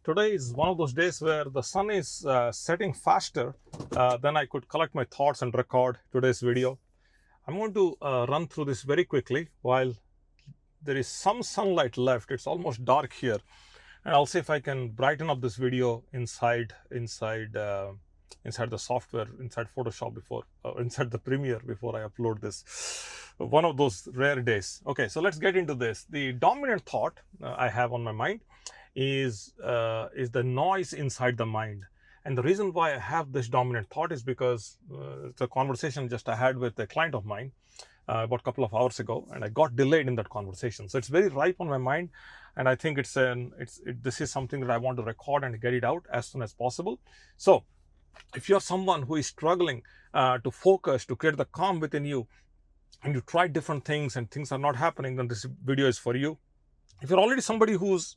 Today is one of those days where the sun is setting faster than I could collect my thoughts and record today's video. I'm going to run through this very quickly while there is some sunlight left. It's almost dark here, and I'll see if I can brighten up this video inside the software, inside Photoshop inside the Premiere before I upload this. One of those rare days. Okay, so let's get into this. The dominant thought I have on my mind is the noise inside the mind. And the reason why I have this dominant thought is because it's a conversation just I had with a client of mine about a couple of hours ago, and I got delayed in that conversation. So it's very ripe on my mind, and I think this is something that I want to record and get it out as soon as possible. So if you're someone who is struggling to focus, to create the calm within you, and you try different things and things are not happening, then this video is for you. If you're already somebody who's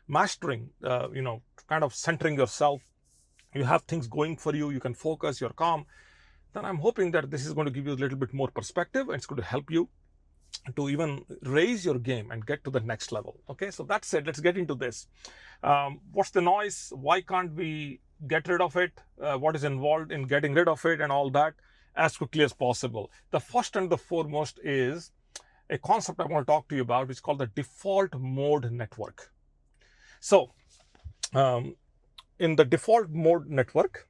mastering, kind of centering yourself, you have things going for you, you can focus, you're calm, then I'm hoping that this is going to give you a little bit more perspective, and it's going to help you to even raise your game and get to the next level. Okay, so that said, let's get into this. What's the noise? Why can't we get rid of it? What is involved in getting rid of it and all that as quickly as possible? The first and the foremost is a concept I want to talk to you about, which is called the default mode network. So in the default mode network,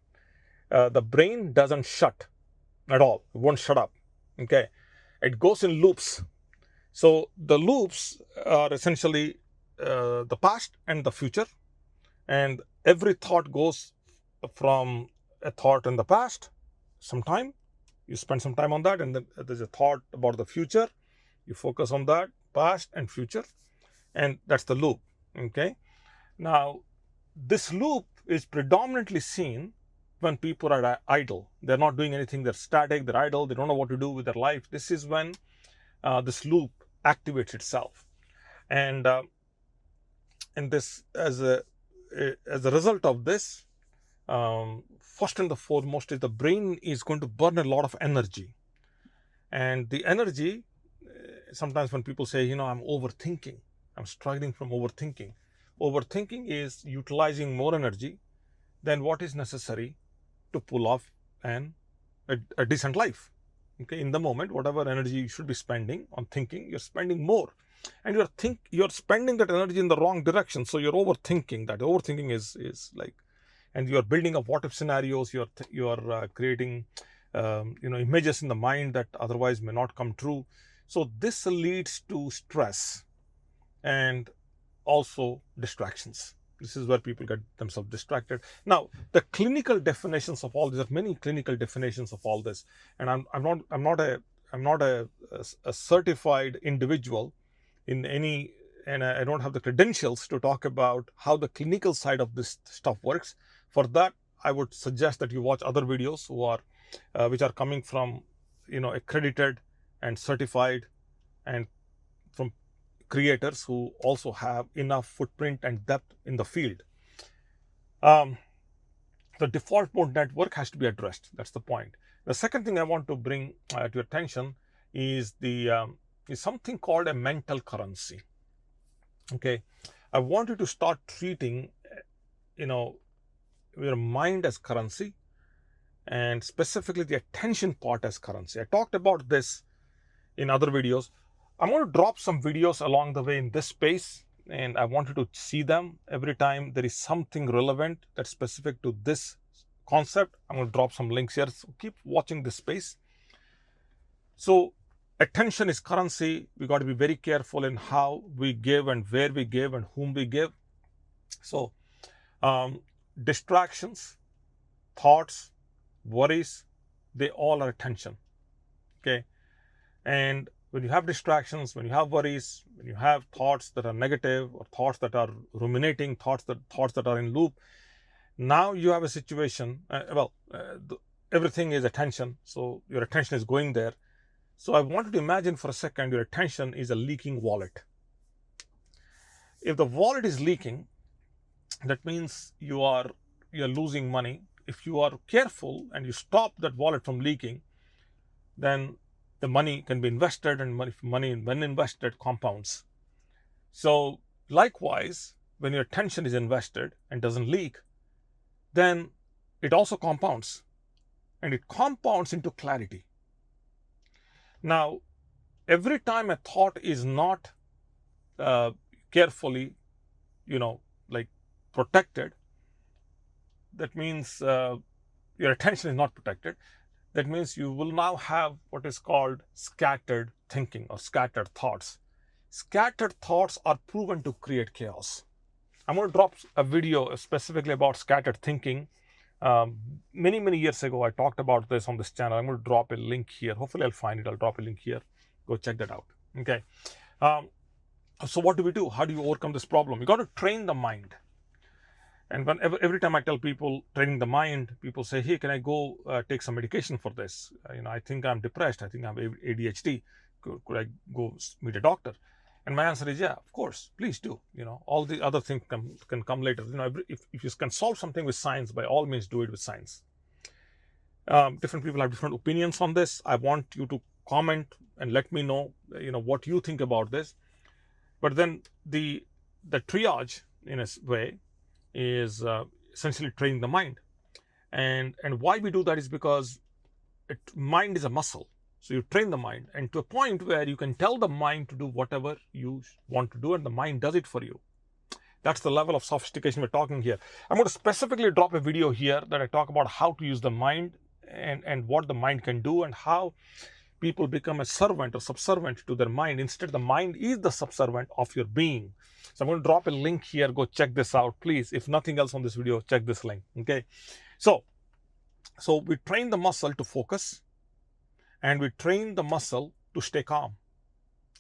the brain doesn't shut at all. It won't shut up. Okay, it goes in loops. So the loops are essentially the past and the future, and every thought goes from a thought in the past. Sometime you spend some time on that, and then there's a thought about the future. You focus on that, past and future, and that's the loop. Okay. Now, this loop is predominantly seen when people are idle. They're not doing anything. They're static. They're idle. They don't know what to do with their life. This is when this loop activates itself, and this as a result of this, first and the foremost is the brain is going to burn a lot of energy, and the energy. Sometimes when people say, I'm overthinking, I'm struggling from overthinking. Overthinking is utilizing more energy than what is necessary to pull off a decent life. Okay, in the moment, whatever energy you should be spending on thinking, you're spending more, and you're spending that energy in the wrong direction. So you're overthinking. That overthinking is like, and you're building up what if scenarios. You're creating images in the mind that otherwise may not come true. So this leads to stress and also distractions. This is where people get themselves distracted. Now, the clinical definitions of all these, there are many clinical definitions of all this, and I'm not a certified individual in any, and I don't have the credentials to talk about how the clinical side of this stuff works. For that, I would suggest that you watch other videos which are coming from accredited and certified, and from creators who also have enough footprint and depth in the field. The default mode network has to be addressed. That's the point. The second thing I want to bring to your attention is is something called a mental currency. Okay, I want you to start treating your mind as currency, and specifically the attention part as currency. I talked about this in other videos. I'm going to drop some videos along the way in this space, and I want you to see them every time there is something relevant that's specific to this concept. I'm going to drop some links here, so keep watching this space. So attention is currency. We got to be very careful in how we give and where we give and whom we give. So distractions, thoughts, worries, they all are attention. Okay, and when you have distractions, when you have worries, when you have thoughts that are negative, or thoughts that are ruminating, thoughts that are in loop, now you have a situation. Everything is attention, so your attention is going there. So I want you to imagine for a second your attention is a leaking wallet. If the wallet is leaking, that means you're losing money. If you are careful and you stop that wallet from leaking, then the money can be invested, and money when invested compounds. So likewise, when your attention is invested and doesn't leak, then it also compounds, and it compounds into clarity. Now, every time a thought is not carefully, like protected, that means your attention is not protected. That means you will now have what is called scattered thinking or scattered thoughts. Scattered thoughts are proven to create chaos. I'm going to drop a video specifically about scattered thinking. Many years ago, I talked about this on this channel. I'm going to drop a link here. Hopefully, I'll find it. I'll drop a link here. Go check that out. Okay. So what do? How do you overcome this problem? You got to train the mind. And every time I tell people training the mind, people say, "Hey, can I go take some medication for this? I think I'm depressed. I think I have ADHD. Could I go meet a doctor?" And my answer is, yeah, of course, please do. All the other things can come later. If you can solve something with science, by all means, do it with science. Different people have different opinions on this. I want you to comment and let me know, what you think about this. But then the triage, in a way, is essentially training the mind. And why we do that is because mind is a muscle. So you train the mind, and to a point where you can tell the mind to do whatever you want to do, and the mind does it for you. That's the level of sophistication we're talking here. I'm going to specifically drop a video here that I talk about how to use the mind and what the mind can do, and how people become a servant or subservient to their mind. Instead, the mind is the subservient of your being. So I'm going to drop a link here. Go check this out, please. If nothing else on this video, check this link. Okay. So we train the muscle to focus, and we train the muscle to stay calm.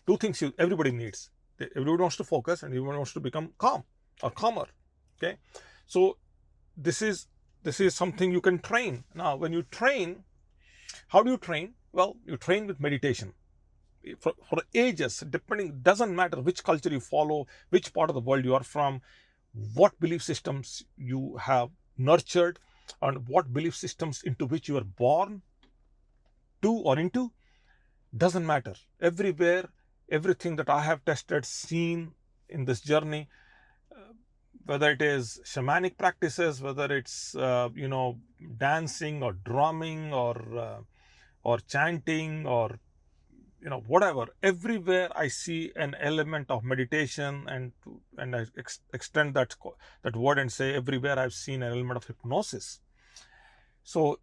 Two things everybody needs. Everybody wants to focus, and everyone wants to become calm or calmer. Okay. So this is something you can train. Now, when you train, how do you train? Well, you train with meditation. For ages, doesn't matter which culture you follow, which part of the world you are from, what belief systems you have nurtured, and what belief systems into which you are born to or into, doesn't matter. Everywhere, everything that I have tested, seen in this journey, whether it is shamanic practices, whether it's dancing or drumming or chanting or whatever, everywhere I see an element of meditation, and I extend that word and say everywhere I've seen an element of hypnosis. So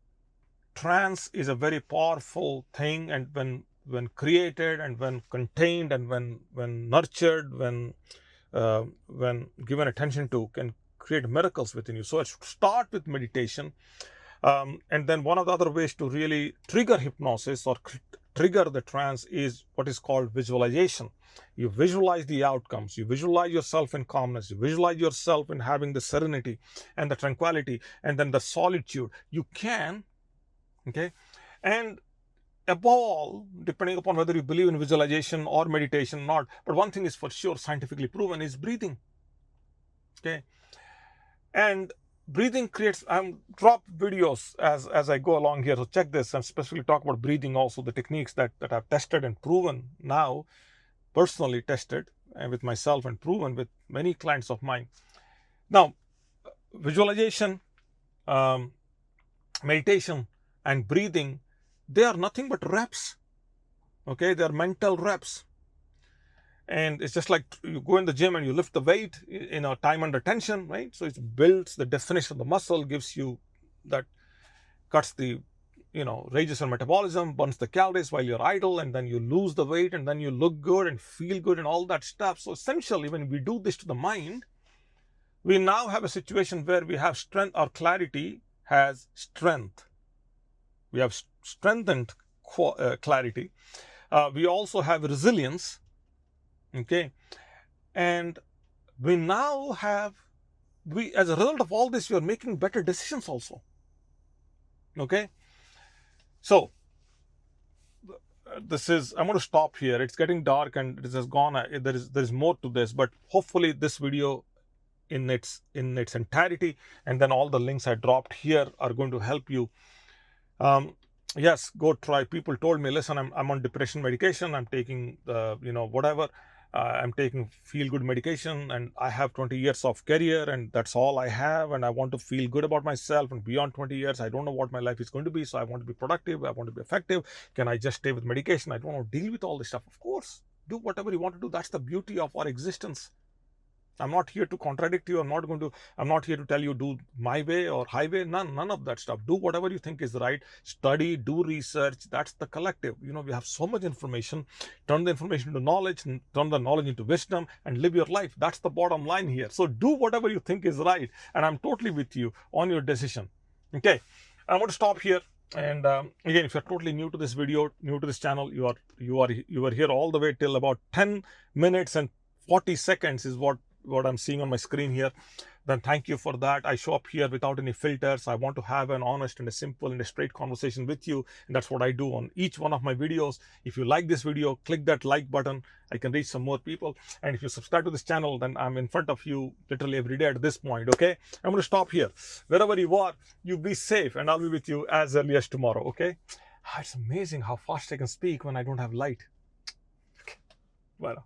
trance is a very powerful thing, and when created and when contained and when nurtured, when given attention to, can create miracles within you. So I should start with meditation, and then one of the other ways to really trigger hypnosis or trigger the trance is what is called visualization. You visualize the outcomes. You visualize yourself in calmness. You visualize yourself in having the serenity and the tranquility and then the solitude. You can, okay? And above all, depending upon whether you believe in visualization or meditation or not, but one thing is for sure scientifically proven is breathing, okay? And breathing creates, drop videos as I go along here, so check this. I'm specifically talk about breathing also, the techniques that I've tested and proven now, personally tested with myself and proven with many clients of mine. Now, visualization, meditation, and breathing, they are nothing but reps, okay? They are mental reps. And it's just like you go in the gym and you lift the weight, time under tension, right? So it builds the definition of the muscle, gives you that, cuts the, raises your metabolism, burns the calories while you're idle, and then you lose the weight, and then you look good and feel good and all that stuff. So essentially, when we do this to the mind, we now have a situation where we have strength. Our clarity has strength. We have strengthened clarity. We also have resilience. Okay, and we now have, as a result of all this, we are making better decisions also. Okay, so this is, I'm going to stop here. It's getting dark and it has gone. There is more to this, but hopefully this video in its entirety, and then all the links I dropped here are going to help you. Yes, go try. People told me, listen, I'm on depression medication. I'm taking whatever. I'm taking feel good medication, and I have 20 years of career, and that's all I have, and I want to feel good about myself. And beyond 20 years, I don't know what my life is going to be, so I want to be productive, I want to be effective. Can I just stay with medication? I don't want to deal with all this stuff. Of course, do whatever you want to do. That's the beauty of our existence. I'm not here to contradict you. I'm not here to tell you do my way or highway. None of that stuff. Do whatever you think is right. Study, do research. That's the collective. We have so much information. Turn the information into knowledge, and turn the knowledge into wisdom, and live your life. That's the bottom line here. So do whatever you think is right. And I'm totally with you on your decision. Okay. I'm going to stop here. And again, if you're totally new to this video, new to this channel, you are here all the way till about 10 minutes and 40 seconds is what I'm seeing on my screen here, then thank you for that. I show up here without any filters. I want to have an honest and a simple and a straight conversation with you, and that's what I do on each one of my videos. If you like this video, click that like button. I can reach some more people. And if you subscribe to this channel, then I'm in front of you literally every day at this point. Okay, I'm going to stop here. Wherever you are, you be safe, and I'll be with you as early as tomorrow. Okay. It's amazing how fast I can speak when I don't have light. Okay. Well.